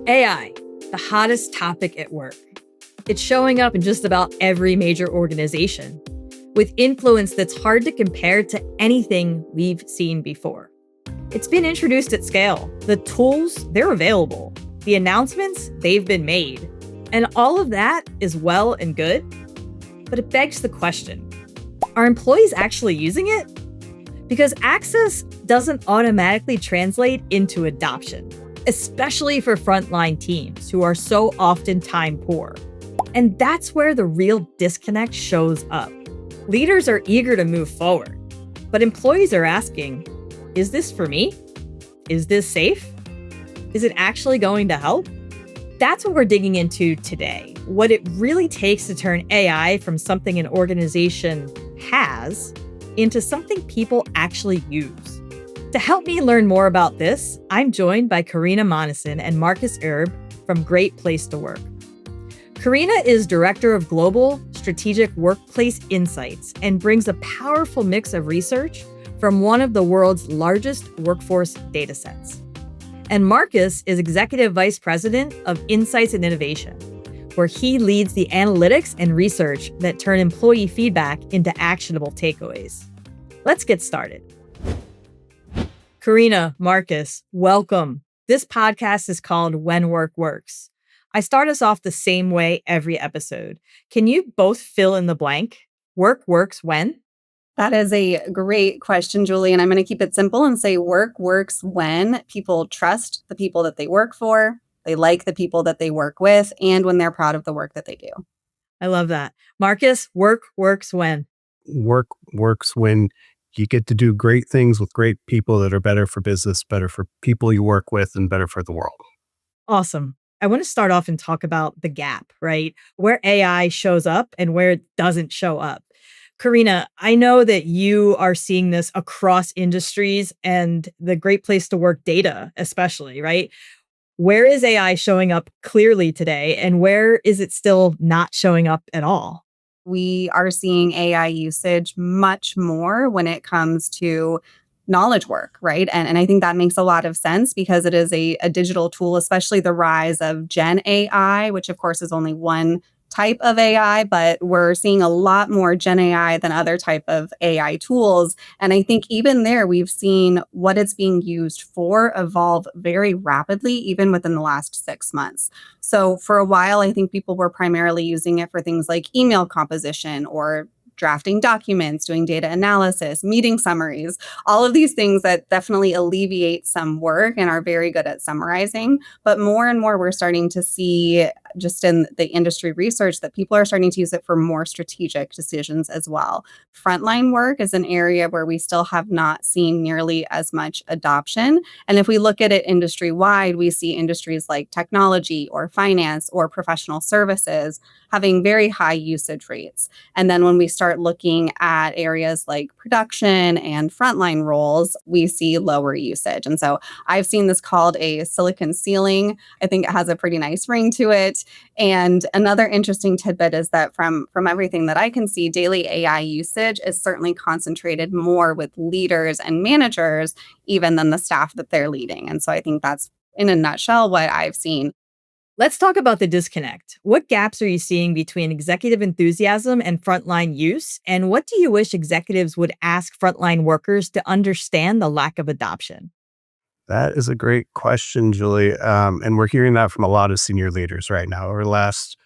AI, the hottest topic at work. It's showing up in just about every major organization, with influence that's hard to compare to anything we've seen before. It's been introduced at scale. The tools, they're available. The announcements, they've been made. And all of that is well and good. But it begs the question, are employees actually using it? Because access doesn't automatically translate into adoption, especially for frontline teams who are so often time poor. And that's where the real disconnect shows up. Leaders are eager to move forward, but employees are asking, is this for me? Is this safe? Is it actually going to help? That's what we're digging into today. What it really takes to turn AI from something an organization has into something people actually use. To help me learn more about this, I'm joined by Karina Monison and Marcus Erb from Great Place to Work. Karina is Director of Global Strategic Workplace Insights and brings a powerful mix of research from one of the world's largest workforce datasets. And Marcus is Executive Vice President of Insights and Innovation, where he leads the analytics and research that turn employee feedback into actionable takeaways. Let's get started. Karina, Marcus, welcome. This podcast is called When Work Works. I start us off the same way every episode. Can you both fill in the blank? Work works when? That is a great question, Julie. And I'm going to keep it simple and say work works when people trust the people that they work for, they like the people that they work with, and when they're proud of the work that they do. I love that. Marcus, work works when? Work works when you get to do great things with great people that are better for business, better for people you work with, and better for the world. Awesome. I want to start off and talk about the gap, right? Where AI shows up and where it doesn't show up. Karina, I know that you are seeing this across industries and the Great Place to Work data, especially, right? Where is AI showing up clearly today and where is it still not showing up at all? We are seeing AI usage much more when it comes to knowledge work, right? And I think that makes a lot of sense because it is a digital tool, especially the rise of Gen AI, which of course is only one type of AI, but we're seeing a lot more Gen AI than other type of AI tools. And I think even there, we've seen what it's being used for evolve very rapidly, even within the last 6 months. So for a while, I think people were primarily using it for things like email composition or drafting documents, doing data analysis, meeting summaries, all of these things that definitely alleviate some work and are very good at summarizing. But more and more, we're starting to see just in the industry research that people are starting to use it for more strategic decisions as well. Frontline work is an area where we still have not seen nearly as much adoption. And if we look at it industry-wide, we see industries like technology or finance or professional services having very high usage rates. And then when we start looking at areas like production and frontline roles, we see lower usage. And so I've seen this called a silicon ceiling. I think it has a pretty nice ring to it. And another interesting tidbit is that from everything that I can see, daily AI usage is certainly concentrated more with leaders and managers, even than the staff that they're leading. And so I think that's, in a nutshell, what I've seen. Let's talk about the disconnect. What gaps are you seeing between executive enthusiasm and frontline use? And what do you wish executives would ask frontline workers to understand the lack of adoption? That is a great question, Julie. And we're hearing that from a lot of senior leaders right now. Over the last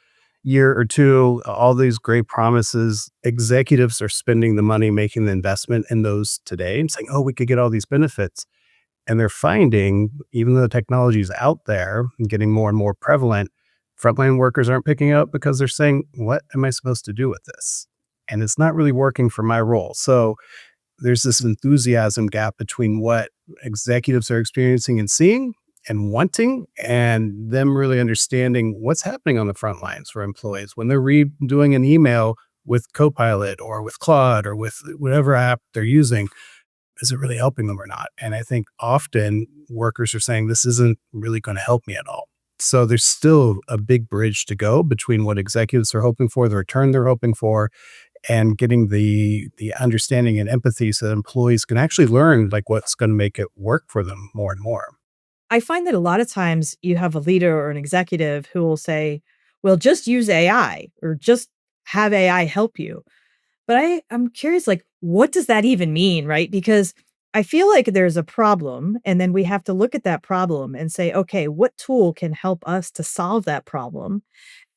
year or two, all these great promises, executives are spending the money, making the investment in those today and saying, oh, we could get all these benefits. And they're finding, even though the technology is out there and getting more and more prevalent, frontline workers aren't picking up because they're saying, what am I supposed to do with this? And it's not really working for my role. So there's this enthusiasm gap between what executives are experiencing and seeing and wanting, and them really understanding what's happening on the front lines for employees when they're redoing an email with Copilot or with Claude or with whatever app they're using. Is it really helping them or not? And I think often workers are saying, this isn't really going to help me at all. So there's still a big bridge to go between what executives are hoping for, the return they're hoping for, and getting the understanding and empathy so that employees can actually learn like what's going to make it work for them more and more. I find that a lot of times you have a leader or an executive who will say, well, just use AI or just have AI help you. But I'm curious, like, what does that even mean, right? Because I feel like there's a problem, and then we have to look at that problem and say, okay, what tool can help us to solve that problem?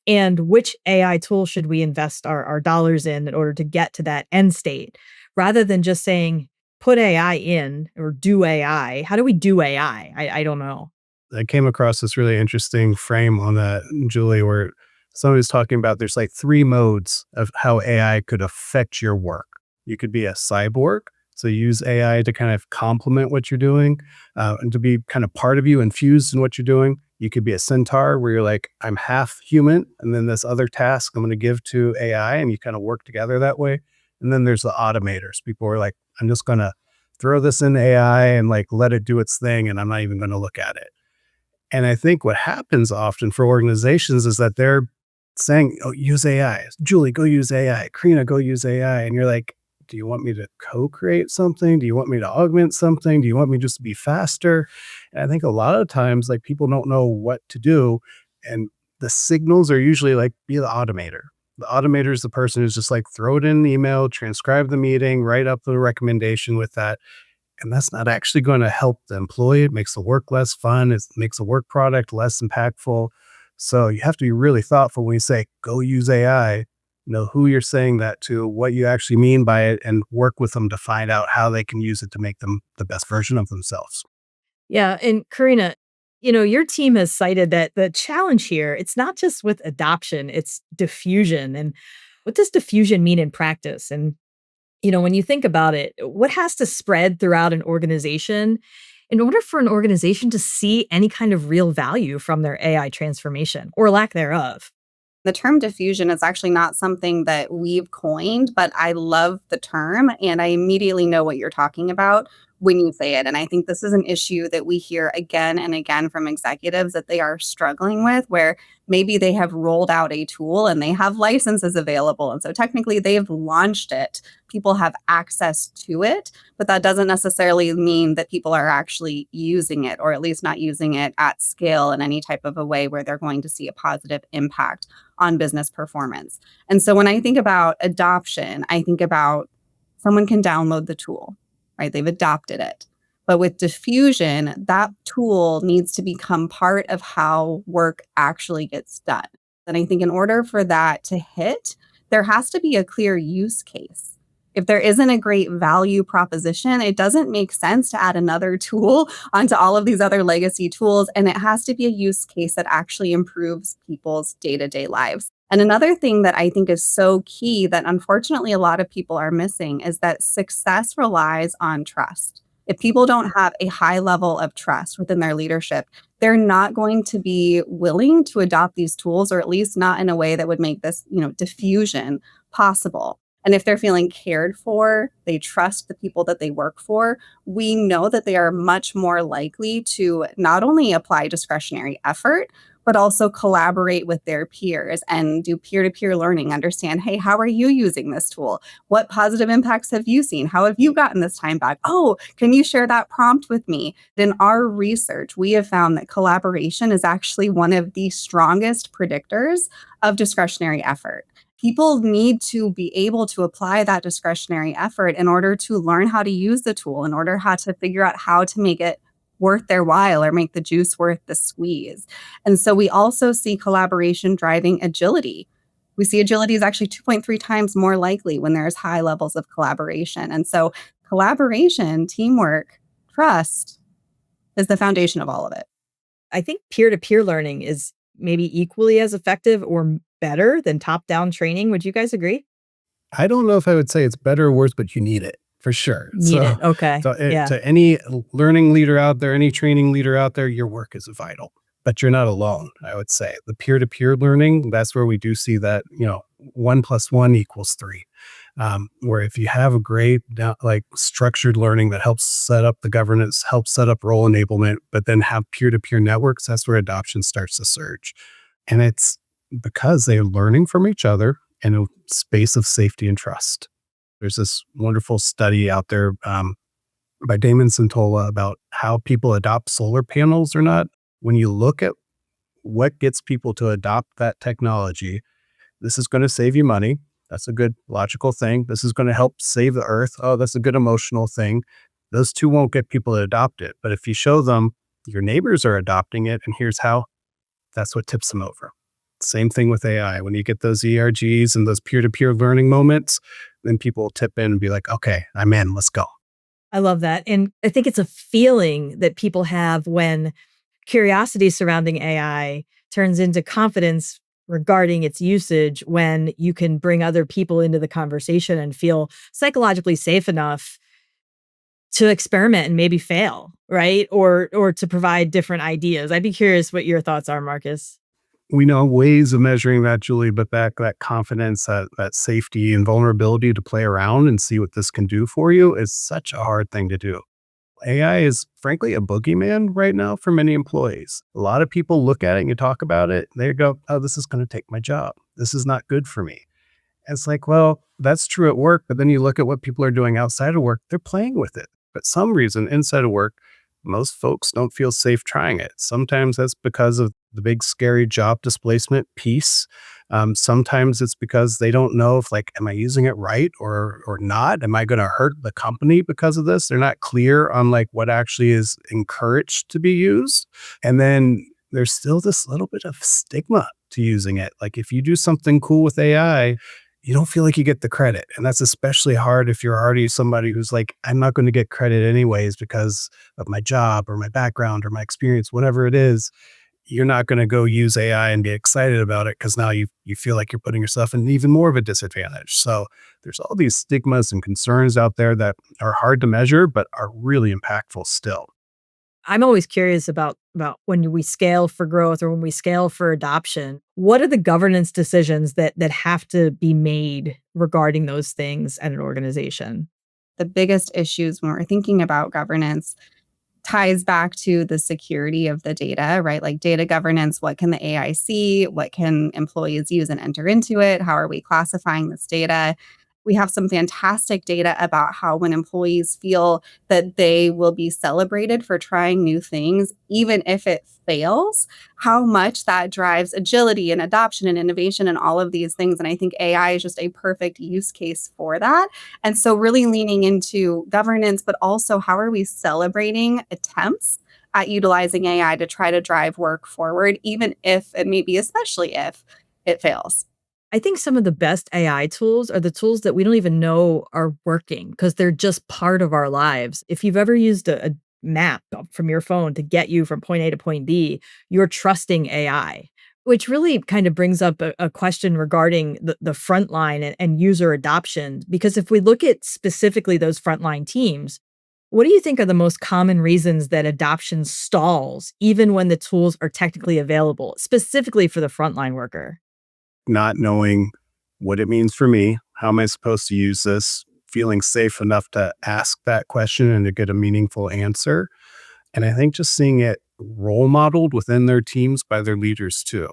And which AI tool should we invest our dollars in order to get to that end state? Rather than just saying, put AI in or do AI. How do we do AI? I don't know. I came across this really interesting frame on that, Julie, where somebody was talking about there's like three modes of how AI could affect your work. You could be a cyborg, so use AI to kind of complement what you're doing and to be kind of part of you, infused in what you're doing. You could be a centaur where you're like, I'm half human, and then this other task I'm going to give to AI, and you kind of work together that way. And then there's the automators. People are like, I'm just going to throw this in AI and like let it do its thing, and I'm not even going to look at it. And I think what happens often for organizations is that they're saying, oh, use AI. Julie, go use AI. Karina, go use AI. And you're like, do you want me to co-create something? Do you want me to augment something? Do you want me just to be faster? And I think a lot of times, like people don't know what to do. And the signals are usually like, be the automator. The automator is the person who's just like, throw it in an email, transcribe the meeting, write up the recommendation with that. And that's not actually going to help the employee. It makes the work less fun. It makes the work product less impactful. So you have to be really thoughtful when you say, go use AI, know who you're saying that to, what you actually mean by it, and work with them to find out how they can use it to make them the best version of themselves. Yeah. And Karina, your team has cited that the challenge here, it's not just with adoption, it's diffusion. And what does diffusion mean in practice? And when you think about it, what has to spread throughout an organization in order for an organization to see any kind of real value from their AI transformation or lack thereof? The term diffusion is actually not something that we've coined, but I love the term and I immediately know what you're talking about when you say it. And I think this is an issue that we hear again and again from executives that they are struggling with, where maybe they have rolled out a tool and they have licenses available. And so technically they've launched it. People have access to it, but that doesn't necessarily mean that people are actually using it, or at least not using it at scale in any type of a way where they're going to see a positive impact on business performance. And so when I think about adoption, I think about someone can download the tool, right? They've adopted it. But with diffusion, that tool needs to become part of how work actually gets done. And I think in order for that to hit, there has to be a clear use case. If there isn't a great value proposition, it doesn't make sense to add another tool onto all of these other legacy tools. And it has to be a use case that actually improves people's day-to-day lives. And another thing that I think is so key that unfortunately a lot of people are missing is that success relies on trust. If people don't have a high level of trust within their leadership, they're not going to be willing to adopt these tools, or at least not in a way that would make this, diffusion possible. And if they're feeling cared for, they trust the people that they work for, we know that they are much more likely to not only apply discretionary effort, but also collaborate with their peers and do peer-to-peer learning, understand, hey, how are you using this tool? What positive impacts have you seen? How have you gotten this time back? Oh, can you share that prompt with me? In our research, we have found that collaboration is actually one of the strongest predictors of discretionary effort. People need to be able to apply that discretionary effort in order to learn how to use the tool, in order how to figure out how to make it worth their while or make the juice worth the squeeze. And so we also see collaboration driving agility. We see agility is actually 2.3 times more likely when there's high levels of collaboration. And so collaboration, teamwork, trust is the foundation of all of it. I think peer to peer learning is maybe equally as effective or better than top down training. Would you guys agree? I don't know if I would say it's better or worse, but you need it for sure. Need it. Okay. Yeah. To any learning leader out there, any training leader out there, your work is vital, but you're not alone. I would say the peer-to-peer learning, that's where we do see that, 1+1 = 3. Where if you have a great, like structured learning that helps set up the governance, helps set up role enablement, but then have peer-to-peer networks, that's where adoption starts to surge. And it's because they're learning from each other in a space of safety and trust. There's this wonderful study out there by Damon Centola about how people adopt solar panels or not. When you look at what gets people to adopt that technology, this is going to save you money. That's a good logical thing. This is going to help save the earth. Oh, that's a good emotional thing. Those two won't get people to adopt it. But if you show them your neighbors are adopting it and here's how, that's what tips them over. Same thing with AI. When you get those ERGs and those peer-to-peer learning moments, then people will tip in and be like, okay, I'm in, let's go. I love that. And I think it's a feeling that people have when curiosity surrounding AI turns into confidence regarding its usage, when you can bring other people into the conversation and feel psychologically safe enough to experiment and maybe fail, right? Or to provide different ideas. I'd be curious what your thoughts are, Marcus. We know ways of measuring that, Julie, but that confidence, that safety and vulnerability to play around and see what this can do for you is such a hard thing to do. AI is frankly a boogeyman right now for many employees. A lot of people look at it and you talk about it, they go, oh, this is going to take my job. This is not good for me. And it's like, well, that's true at work, but then you look at what people are doing outside of work, they're playing with it. But some reason inside of work, most folks don't feel safe trying it. Sometimes that's because of the big scary job displacement piece. Sometimes it's because they don't know if like, am I using it right or not? Am I going to hurt the company because of this? They're not clear on like what actually is encouraged to be used. And then there's still this little bit of stigma to using it. Like if you do something cool with AI, you don't feel like you get the credit. And that's especially hard if you're already somebody who's like, I'm not going to get credit anyways because of my job or my background or my experience, whatever it is. You're not going to go use AI and be excited about it because now you feel like you're putting yourself in even more of a disadvantage. So there's all these stigmas and concerns out there that are hard to measure, but are really impactful still. I'm always curious about when we scale for growth or when we scale for adoption, what are the governance decisions that have to be made regarding those things at an organization? The biggest issues when we're thinking about governance ties back to the security of the data, right? Like data governance, what can the AI see? What can employees use and enter into it? How are we classifying this data? We have some fantastic data about how when employees feel that they will be celebrated for trying new things, even if it fails, how much that drives agility and adoption and innovation and all of these things. And I think AI is just a perfect use case for that. And so really leaning into governance, but also how are we celebrating attempts at utilizing AI to try to drive work forward, even if, and maybe especially if, it fails. I think some of the best AI tools are the tools that we don't even know are working because they're just part of our lives. If you've ever used a map from your phone to get you from point A to point B, you're trusting AI, which really kind of brings up a question regarding the frontline and user adoption. Because if we look at specifically those frontline teams, what do you think are the most common reasons that adoption stalls, even when the tools are technically available, specifically for the frontline worker? Not knowing what it means for me, how am I supposed to use this, feeling safe enough to ask that question and to get a meaningful answer. And I think just seeing it role modeled within their teams by their leaders too.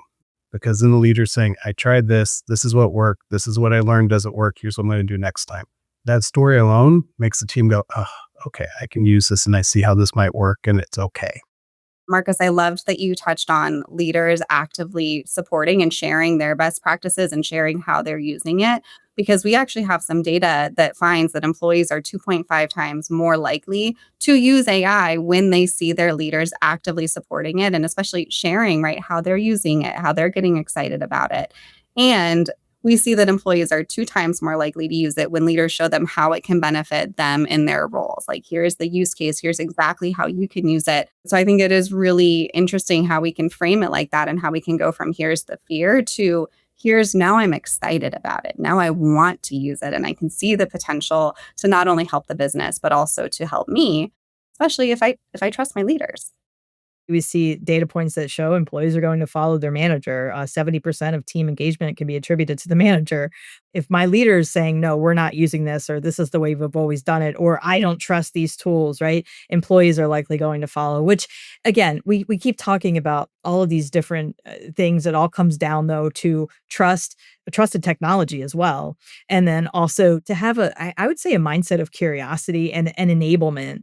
Because then the leader's saying, I tried this, this is what worked, this is what I learned doesn't work, here's what I'm going to do next time. That story alone makes the team go, oh, okay, I can use this and I see how this might work and it's okay. Marcus, I loved that you touched on leaders actively supporting and sharing their best practices and sharing how they're using it, because we actually have some data that finds that employees are 2.5 times more likely to use AI when they see their leaders actively supporting it and especially sharing, right, how they're using it, how they're getting excited about it. And we see that employees are 2 times more likely to use it when leaders show them how it can benefit them in their roles. Like, here's the use case, here's exactly how you can use it. So I think it is really interesting how we can frame it like that and how we can go from here's the fear to here's now I'm excited about it. Now I want to use it and I can see the potential to not only help the business, but also to help me, especially if I trust my leaders. We see data points that show employees are going to follow their manager. 70% of team engagement can be attributed to the manager. If my leader is saying, no, we're not using this, or this is the way we've always done it, or I don't trust these tools, right? Employees are likely going to follow, which again, we keep talking about all of these different things. It all comes down though to trust, trusted technology as well. And then also to have I would say a mindset of curiosity and enablement.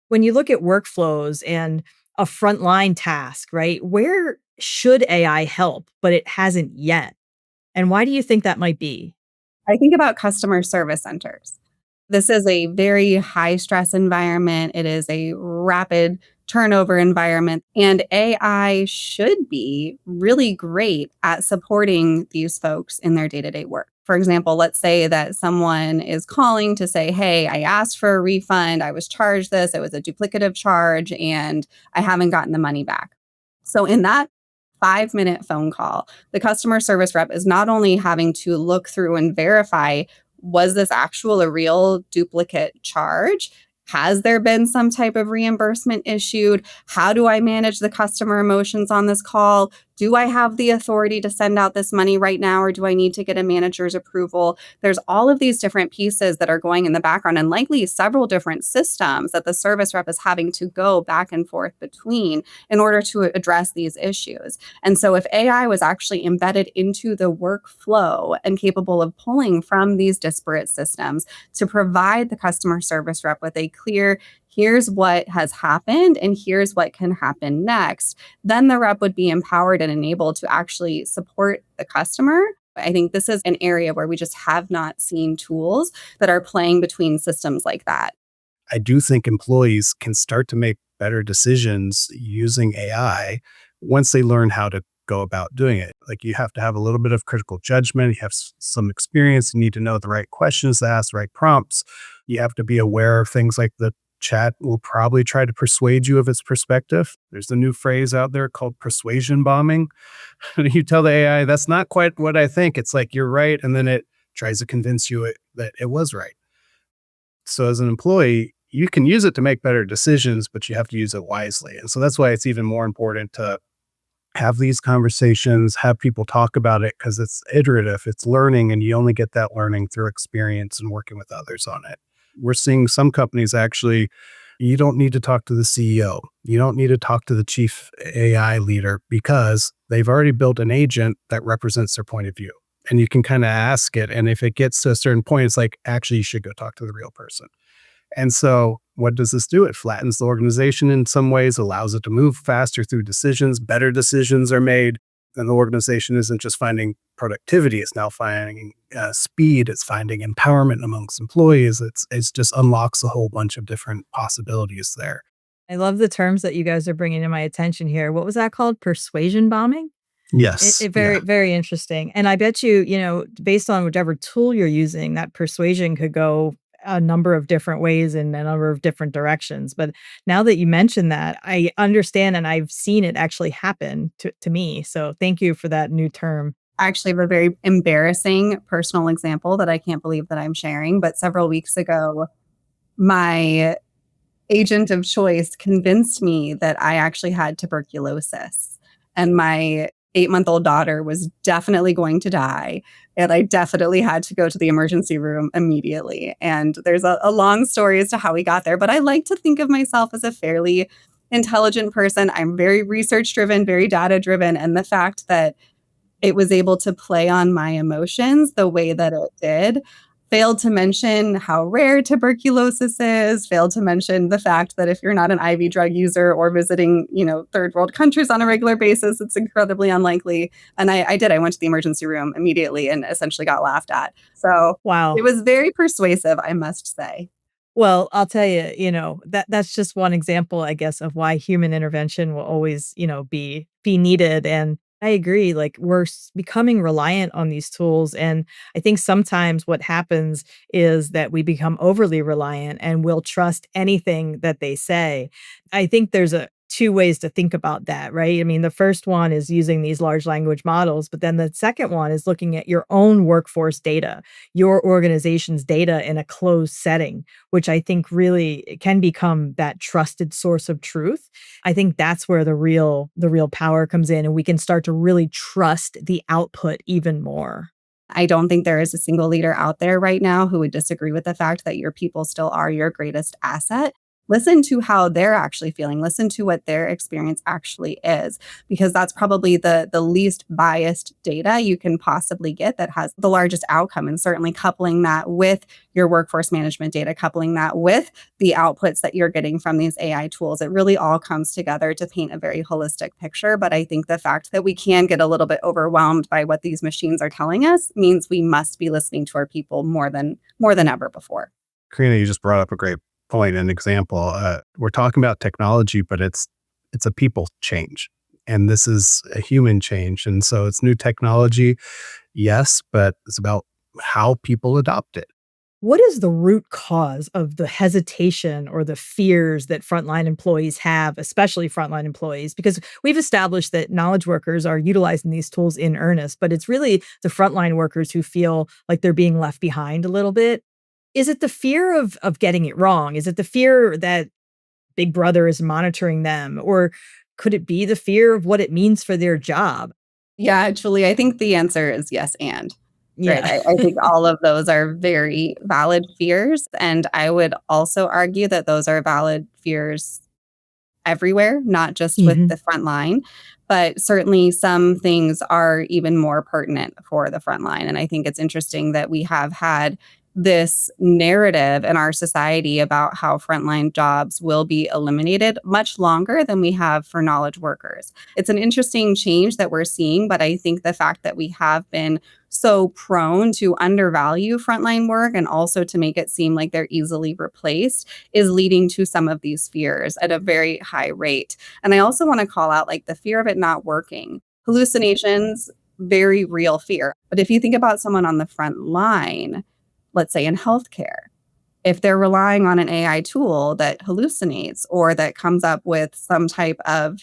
When you look at workflows and a frontline task, right? Where should AI help, but it hasn't yet? And why do you think that might be? I think about customer service centers. This is a very high stress environment. It is a rapid turnover environment. And AI should be really great at supporting these folks in their day to day work. For example, let's say that someone is calling to say, hey, I asked for a refund. I was charged this. It was a duplicative charge and I haven't gotten the money back. So, in that 5-minute phone call, the customer service rep is not only having to look through and verify, was this actual a real duplicate charge? Has there been some type of reimbursement issued? How do I manage the customer emotions on this call? Do I have the authority to send out this money right now, or do I need to get a manager's approval? There's all of these different pieces that are going in the background, and likely several different systems that the service rep is having to go back and forth between in order to address these issues. And so if AI was actually embedded into the workflow and capable of pulling from these disparate systems to provide the customer service rep with a clear, here's what has happened and here's what can happen next, then the rep would be empowered and enabled to actually support the customer. I think this is an area where we just have not seen tools that are playing between systems like that. I do think employees can start to make better decisions using AI once they learn how to go about doing it. Like, you have to have a little bit of critical judgment. You have some experience. You need to know the right questions to ask, the right prompts. You have to be aware of things like the chat will probably try to persuade you of its perspective. There's a new phrase out there called persuasion bombing. You tell the AI, that's not quite what I think. It's like, you're right. And then it tries to convince you that it was right. So as an employee, you can use it to make better decisions, but you have to use it wisely. And so that's why it's even more important to have these conversations, have people talk about it, because it's iterative, it's learning, and you only get that learning through experience and working with others on it. We're seeing some companies actually, you don't need to talk to the CEO. You don't need to talk to the chief AI leader because they've already built an agent that represents their point of view. And you can kind of ask it. And if it gets to a certain point, it's like, actually, you should go talk to the real person. And so what does this do? It flattens the organization in some ways, allows it to move faster through decisions. Better decisions are made. And the organization isn't just finding productivity, it's now finding speed, it's finding empowerment amongst employees. It's just unlocks a whole bunch of different possibilities there. I love the terms that you guys are bringing to my attention here. What was that called? Persuasion bombing? Yes. Very, very interesting. And I bet you, based on whichever tool you're using, that persuasion could go a number of different ways in a number of different directions. But now that you mention that, I understand and I've seen it actually happen to me. So thank you for that new term. I actually have a very embarrassing personal example that I can't believe that I'm sharing. But several weeks ago, my agent of choice convinced me that I actually had tuberculosis. And my 8-month-old daughter was definitely going to die. And I definitely had to go to the emergency room immediately. And there's a long story as to how we got there. But I like to think of myself as a fairly intelligent person. I'm very research driven, very data driven. And the fact that it was able to play on my emotions the way that it did, failed to mention how rare tuberculosis is, failed to mention the fact that if you're not an IV drug user or visiting, third world countries on a regular basis, it's incredibly unlikely. And I did. I went to the emergency room immediately and essentially got laughed at. So Wow. it was very persuasive, I must say. Well, I'll tell you, that's just one example, I guess, of why human intervention will always, be needed. And I agree. Like, we're becoming reliant on these tools. And I think sometimes what happens is that we become overly reliant and we'll trust anything that they say. I think there's two ways to think about that, right? I mean, the first one is using these large language models, but then the second one is looking at your own workforce data, your organization's data in a closed setting, which I think really can become that trusted source of truth. I think that's where the real power comes in, and we can start to really trust the output even more. I don't think there is a single leader out there right now who would disagree with the fact that your people still are your greatest asset. listen to how they're actually feeling, listen to what their experience actually is, because that's probably the least biased data you can possibly get that has the largest outcome. And certainly coupling that with your workforce management data, coupling that with the outputs that you're getting from these AI tools, it really all comes together to paint a very holistic picture. But I think the fact that we can get a little bit overwhelmed by what these machines are telling us means we must be listening to our people more than ever before. Karina, you just brought up a great point, an example. We're talking about technology, but it's a people change. And this is a human change. And so it's new technology, yes, but it's about how people adopt it. What is the root cause of the hesitation or the fears that frontline employees have, especially frontline employees? Because we've established that knowledge workers are utilizing these tools in earnest, but it's really the frontline workers who feel like they're being left behind a little bit. Is it the fear of getting it wrong? Is it the fear that Big Brother is monitoring them? Or could it be the fear of what it means for their job? Yeah, actually, I think the answer is yes and. Right. Yeah. I think all of those are very valid fears. And I would also argue that those are valid fears everywhere, not just with Mhm. the front line. But certainly some things are even more pertinent for the front line. And I think it's interesting that we have had this narrative in our society about how frontline jobs will be eliminated much longer than we have for knowledge workers. It's an interesting change that we're seeing, but I think the fact that we have been so prone to undervalue frontline work and also to make it seem like they're easily replaced is leading to some of these fears at a very high rate. And I also want to call out like the fear of it not working. Hallucinations, very real fear. But if you think about someone on the front line, let's say in healthcare, if they're relying on an AI tool that hallucinates or that comes up with some type of,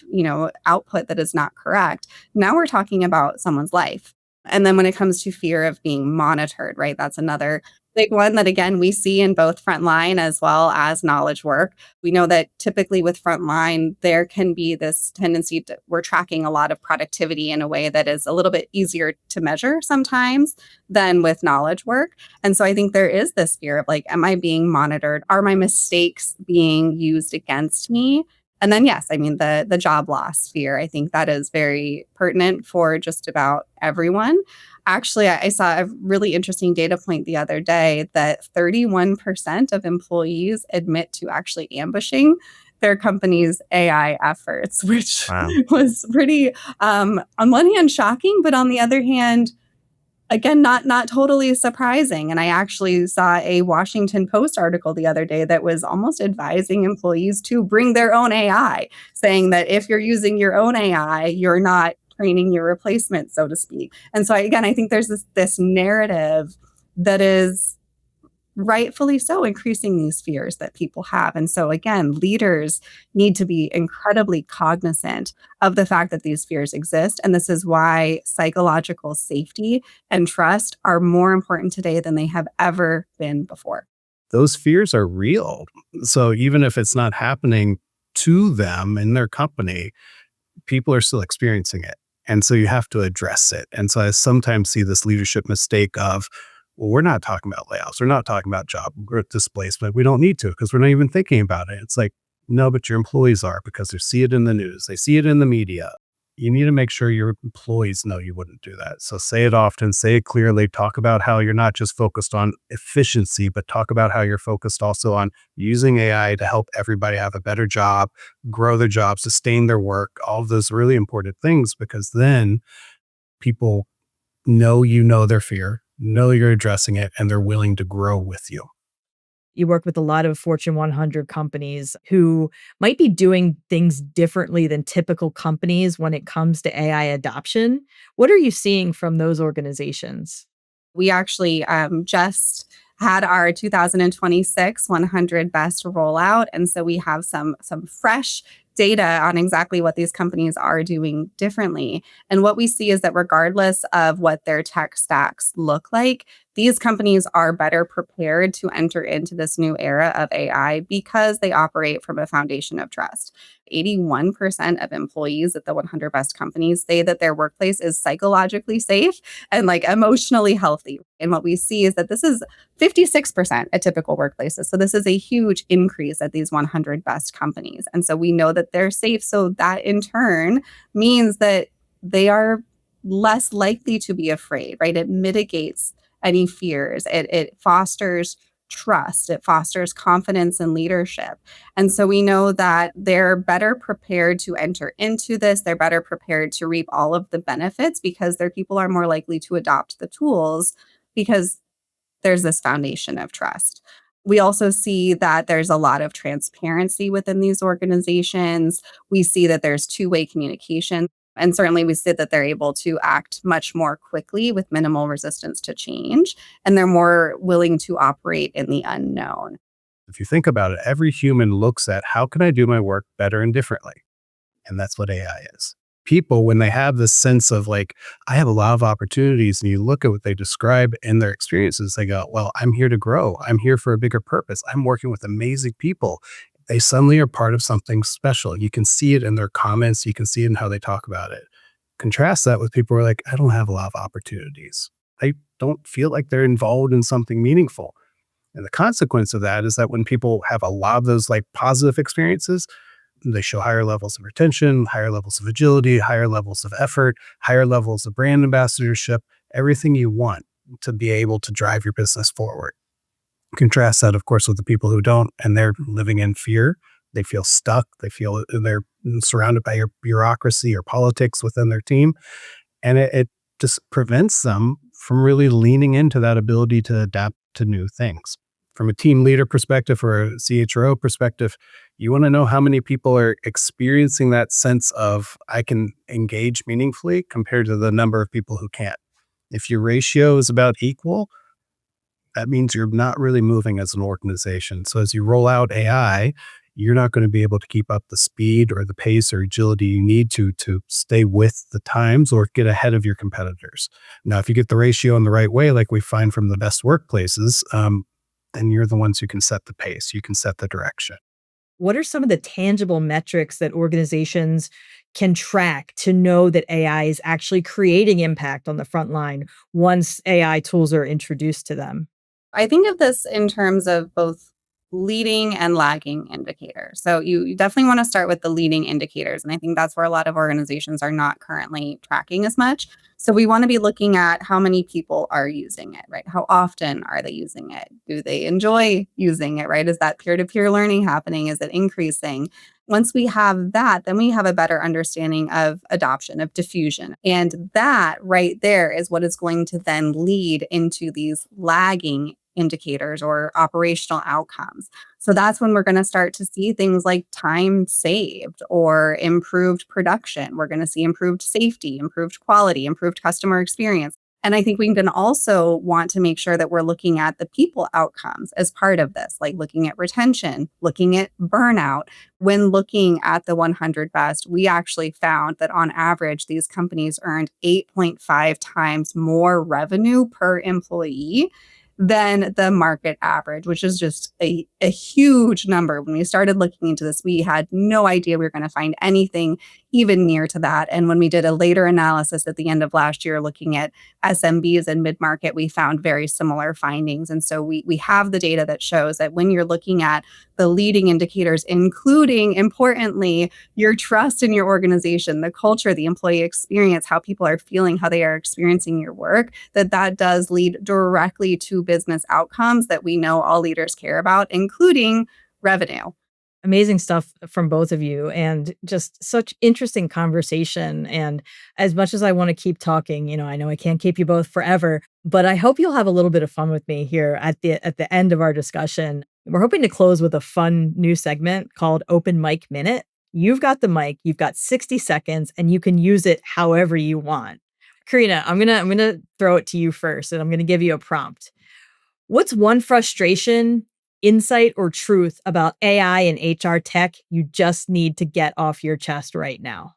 output that is not correct, now we're talking about someone's life. And then when it comes to fear of being monitored, right? That's another big one that again we see in both frontline as well as knowledge work. We know that typically with frontline, there can be this tendency to we're tracking a lot of productivity in a way that is a little bit easier to measure sometimes than with knowledge work. And so I think there is this fear of like, am I being monitored? Are my mistakes being used against me? And then, yes, I mean, the job loss fear, I think that is very pertinent for just about everyone. Actually, I saw a really interesting data point the other day that 31% of employees admit to actually ambushing their company's AI efforts, which Wow. was pretty, on one hand, shocking, but on the other hand, again, not totally surprising. And I actually saw a Washington Post article the other day that was almost advising employees to bring their own AI, saying that if you're using your own AI, you're not training your replacement, so to speak. And so again, I think there's this narrative that is rightfully so increasing these fears that people have. And so again, leaders need to be incredibly cognizant of the fact that these fears exist. And this is why psychological safety and trust are more important today than they have ever been before. Those fears are real. So even if it's not happening to them in their company, people are still experiencing it. And so you have to address it. And so I sometimes see this leadership mistake of, well, we're not talking about layoffs. We're not talking about job displacement. We don't need to because we're not even thinking about it. It's like, no, but your employees are because they see it in the news. They see it in the media. You need to make sure your employees know you wouldn't do that. So say it often, say it clearly, talk about how you're not just focused on efficiency, but talk about how you're focused also on using AI to help everybody have a better job, grow their job, sustain their work, all of those really important things, because then people know their fear, know you're addressing it, and they're willing to grow with you. You work with a lot of Fortune 100 companies who might be doing things differently than typical companies when it comes to AI adoption. What are you seeing from those organizations? We actually just had our 2026 100 best rollout. And so we have some fresh data on exactly what these companies are doing differently. And what we see is that regardless of what their tech stacks look like, These companies are better prepared to enter into this new era of AI because they operate from a foundation of trust. 81% of employees at the 100 best companies say that their workplace is psychologically safe and like emotionally healthy. And what we see is that this is 56% at typical workplaces. So this is a huge increase at these 100 best companies. And so we know that they're safe. So that in turn means that they are less likely to be afraid, right? It mitigates any fears. It fosters trust. It fosters confidence and leadership. And so we know that they're better prepared to enter into this. They're better prepared to reap all of the benefits because their people are more likely to adopt the tools because there's this foundation of trust. We also see that there's a lot of transparency within these organizations. We see that there's two-way communication. And certainly we see that they're able to act much more quickly with minimal resistance to change. And they're more willing to operate in the unknown. If you think about it, every human looks at how can I do my work better and differently? And that's what AI is. People, when they have this sense of like, I have a lot of opportunities, and you look at what they describe in their experiences, they go, well, I'm here to grow. I'm here for a bigger purpose. I'm working with amazing people. They suddenly are part of something special. You can see it in their comments. You can see it in how they talk about it. Contrast that with people who are like, I don't have a lot of opportunities. They don't feel like they're involved in something meaningful. And the consequence of that is that when people have a lot of those like positive experiences, they show higher levels of retention, higher levels of agility, higher levels of effort, higher levels of brand ambassadorship, everything you want to be able to drive your business forward. Contrast that, of course, with the people who don't, and they're living in fear. They feel stuck. They feel they're surrounded by your bureaucracy or politics within their team. And it just prevents them from really leaning into that ability to adapt to new things. From a team leader perspective or a CHRO perspective, you want to know how many people are experiencing that sense of I can engage meaningfully compared to the number of people who can't. If your ratio is about equal, that means you're not really moving as an organization. So as you roll out AI, you're not going to be able to keep up the speed or the pace or agility you need to stay with the times or get ahead of your competitors. Now, if you get the ratio in the right way, like we find from the best workplaces, then you're the ones who can set the pace. You can set the direction. What are some of the tangible metrics that organizations can track to know that AI is actually creating impact on the front line once AI tools are introduced to them? I think of this in terms of both leading and lagging indicators. So you definitely want to start with the leading indicators. And I think that's where a lot of organizations are not currently tracking as much. So we want to be looking at how many people are using it, right? How often are they using it? Do they enjoy using it, right? Is that peer-to-peer learning happening? Is it increasing? Once we have that, then we have a better understanding of adoption, of diffusion. And that right there is what is going to then lead into these lagging indicators or operational outcomes. So that's when we're going to start to see things like time saved or improved production. We're going to see improved safety, improved quality, improved customer experience. And I think we can also want to make sure that we're looking at the people outcomes as part of this, like looking at retention, looking at burnout. When looking at the 100 best, we actually found that on average, these companies earned 8.5 times more revenue per employee than the market average, which is just a huge number. When we started looking into this, we had no idea we were going to find anything even near to that. And when we did a later analysis at the end of last year, looking at SMBs and mid-market, we found very similar findings. And so we have the data that shows that when you're looking at the leading indicators, including, importantly, your trust in your organization, the culture, the employee experience, how people are feeling, how they are experiencing your work, that does lead directly to business outcomes that we know all leaders care about, including revenue. Amazing stuff from both of you, and just such interesting conversation. And as much as I want to keep talking, I know I can't keep you both forever, but I hope you'll have a little bit of fun with me here at the end of our discussion. We're hoping to close with a fun new segment called Open Mic Minute. You've got the mic, you've got 60 seconds, and you can use it however you want. Karina, I'm gonna throw it to you first, and I'm gonna give you a prompt. What's one frustration, insight, or truth about AI and HR tech you just need to get off your chest right now?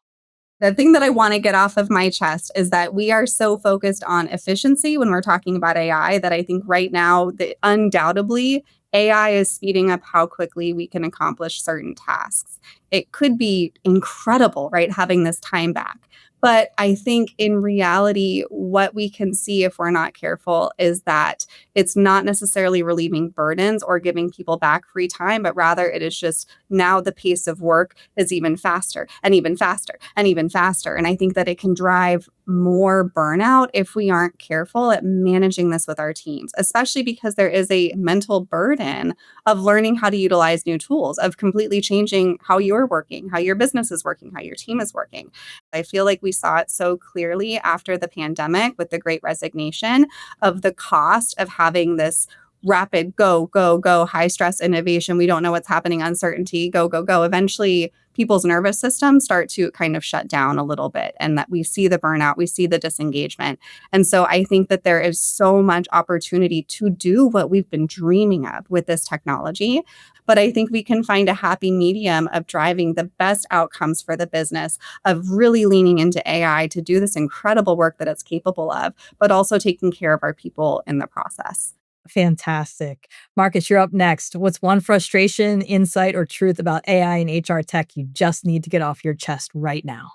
The thing that I want to get off of my chest is that we are so focused on efficiency when we're talking about AI that I think right now that undoubtedly AI is speeding up how quickly we can accomplish certain tasks. It could be incredible, right? Having this time back. But I think in reality, what we can see if we're not careful is that it's not necessarily relieving burdens or giving people back free time, but rather it is just now the pace of work is even faster and even faster and even faster. And I think that it can drive more burnout if we aren't careful at managing this with our teams, especially because there is a mental burden of learning how to utilize new tools, of completely changing how you're working, how your business is working, how your team is working. I feel like we saw it so clearly after the pandemic with the Great Resignation of the cost of having this rapid go, go, go, high stress innovation. We don't know what's happening, uncertainty, go, go, go. Eventually, people's nervous systems start to kind of shut down a little bit, and that we see the burnout, we see the disengagement. And so I think that there is so much opportunity to do what we've been dreaming of with this technology. But I think we can find a happy medium of driving the best outcomes for the business, of really leaning into AI to do this incredible work that it's capable of, but also taking care of our people in the process. Fantastic. Marcus, you're up next. What's one frustration, insight, or truth about AI and HR tech you just need to get off your chest right now?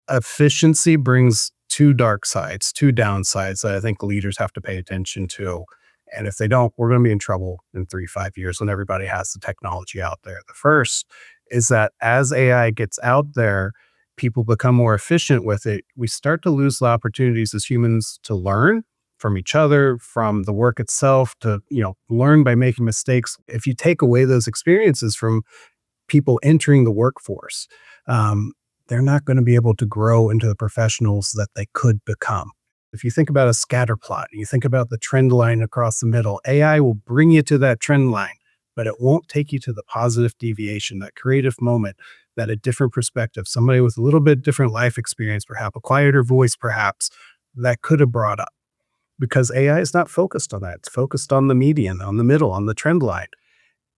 Efficiency brings two dark sides, two downsides that I think leaders have to pay attention to. And if they don't, we're going to be in trouble in 3-5 years when everybody has the technology out there. The first is that as AI gets out there, people become more efficient with it. We start to lose the opportunities as humans to learn from each other, from the work itself, to learn by making mistakes. If you take away those experiences from people entering the workforce, they're not going to be able to grow into the professionals that they could become. If you think about a scatter plot, you think about the trend line across the middle, AI will bring you to that trend line, but it won't take you to the positive deviation, that creative moment, that a different perspective, somebody with a little bit different life experience, perhaps a quieter voice, perhaps, that could have brought up. Because AI is not focused on that. It's focused on the median, on the middle, on the trend line.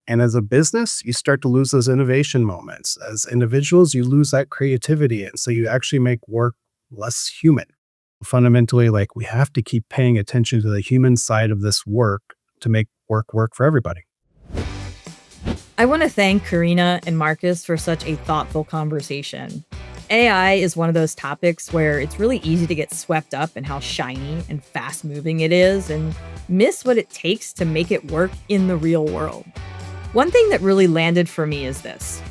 And as a business, you start to lose those innovation moments. As individuals, you lose that creativity. And so you actually make work less human. Fundamentally, we have to keep paying attention to the human side of this work to make work for everybody. I want to thank Karina and Marcus for such a thoughtful conversation. AI is one of those topics where it's really easy to get swept up in how shiny and fast-moving it is and miss what it takes to make it work in the real world. One thing that really landed for me is this.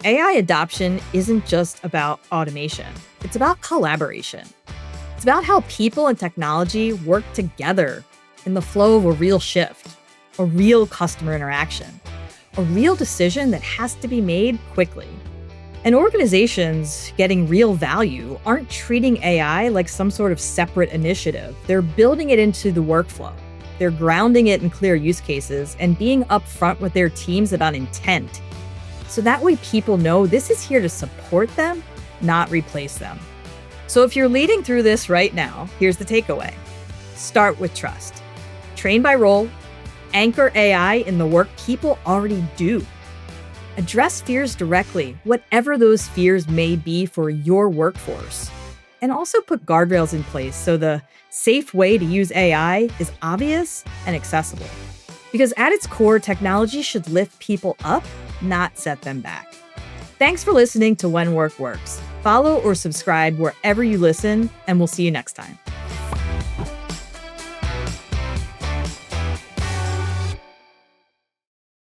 AI adoption isn't just about automation. It's about collaboration. It's about how people and technology work together in the flow of a real shift, a real customer interaction, a real decision that has to be made quickly. And organizations getting real value aren't treating AI like some sort of separate initiative. They're building it into the workflow. They're grounding it in clear use cases and being upfront with their teams about intent. So that way people know this is here to support them, not replace them. So if you're leading through this right now, here's the takeaway. Start with trust. Train by role. Anchor AI in the work people already do. Address fears directly, whatever those fears may be for your workforce. And also put guardrails in place so the safe way to use AI is obvious and accessible. Because at its core, technology should lift people up, not set them back. Thanks for listening to When Work Works. Follow or subscribe wherever you listen, and we'll see you next time.